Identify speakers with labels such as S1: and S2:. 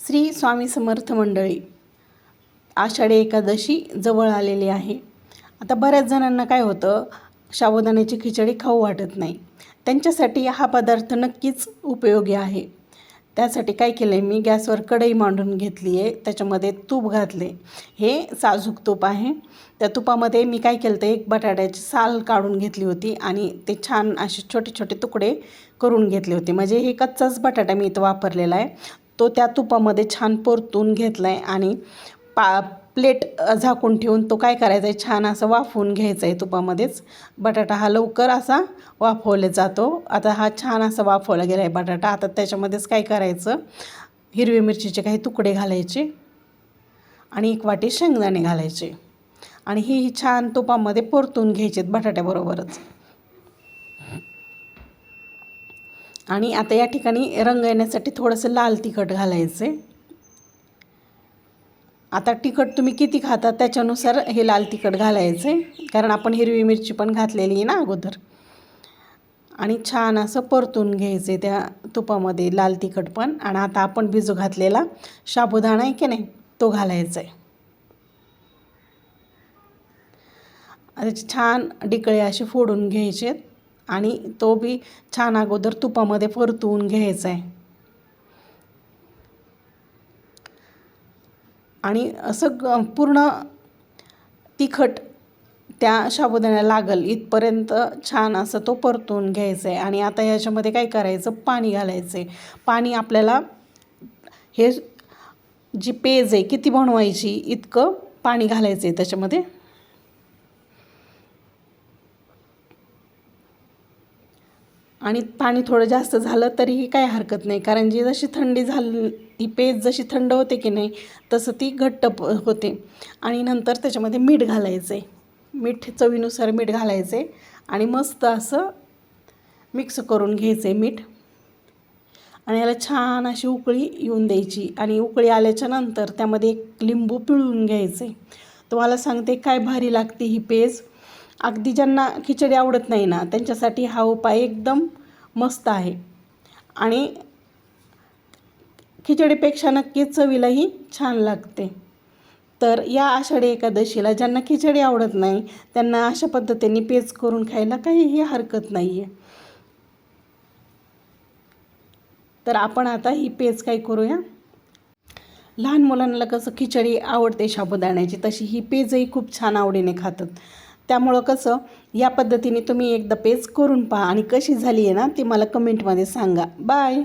S1: श्री स्वामी समर्थ मंडळी, आषाढी एकादशी जवळ आलेली आहे. आता बऱ्याच जणांना काय होतं, साबुदाण्याची खिचडी खाऊ वाटत नाही. त्यांच्यासाठी हा पदार्थ नक्कीच उपयोगी आहे. त्यासाठी काय केलं आहे, मी गॅसवर कढई मांडून घेतली आहे. त्याच्यामध्ये तूप घातले. हे साजूक तूप आहे. त्या तुपामध्ये मी काय केलं तर एक बटाट्याची साल काढून घेतली होती आणि ते छान असे छोटे छोटे तुकडे करून घेतले होते. म्हणजे हे कच्चाच बटाटा मी इथं वापरलेला आहे. तो त्या तुपामध्ये छान परतून घेतला आहे आणि प्लेट झाकून ठेवून तो काय करायचा आहे, छान असं वाफवून घ्यायचा आहे तुपामध्येच. बटाटा हा लवकर असा वाफवला जातो. आता हा छान असा वाफवला गेला आहे बटाटा. आता त्याच्यामध्येच काय करायचं, हिरवी मिरचीचे काही तुकडे घालायचे आणि एक वाटी शेंगदाणे घालायचे आणि ही छान तुपामध्ये परतून घ्यायचे बटाट्याबरोबरच. आणि आता या ठिकाणी रंग येण्यासाठी थोडंसं लाल तिखट घालायचे. आता तिखट तुम्ही किती खाता त्याच्यानुसार हे लाल तिखट घालायचे, कारण आपण हिरवी मिरची पण घातलेली आहे ना अगोदर. आणि छान असं परतून घ्यायचे त्या तुपामध्ये लाल तिखट पण. आणि आता आपण भिजू घातलेला साबुदाणा आहे की नाही, तो घालायचा आहे. त्याचे छान डिकळे असे फोडून घ्यायचे आणि तो बी छान अगोदर तुपामध्ये परतून घ्यायचा आहे. आणि असं पूर्ण तिखट त्या साबुदाण्याला लागल इथपर्यंत छान असं तो परतून घ्यायचा आहे. आणि आता याच्यामध्ये काय करायचं, पाणी घालायचं आहे. पाणी आपल्याला हे जी पेज आहे किती बनवायची इतकं पाणी घालायचं आहे त्याच्यामध्ये. आणि पाणी थोडं जास्त झालं तरीही काही हरकत नाही, कारण जी जशी थंडी झाली, ही पेज जशी थंड होते की नाही तसं ती घट्ट होते. आणि नंतर त्याच्यामध्ये मीठ घालायचं आहे. मीठ चवीनुसार मीठ घालायचं आहे आणि मस्त असं मिक्स करून घ्यायचं आहे मीठ. आणि याला छान अशी उकळी येऊन द्यायची. आणि उकळी आल्याच्या नंतर त्यामध्ये एक लिंबू पिळून घ्यायचं आहे. तुम्हाला सांगते काय भारी लागते ही पेज. अगदी ज्यांना खिचडी आवडत नाही ना, त्यांच्यासाठी हा उपाय एकदम मस्त आहे. आणि खिचडीपेक्षा नक्कीच चवीलाही छान लागते. तर या आषाढी एकादशीला ज्यांना खिचडी आवडत नाही त्यांना अशा पद्धतीने पेज करून खायला काहीही हरकत नाही आहे. तर आपण आता ही पेज काय करूया, लहान मुलांना कसं खिचडी आवडते साबुदाण्याची, तशी ही पेजही खूप छान आवडीने खातात. त्यामुळं कसं या पद्धतीने तुम्ही एकदा पेज करून पहा आणि कशी झाली आहे ना ती मला कमेंटमध्ये सांगा. बाय.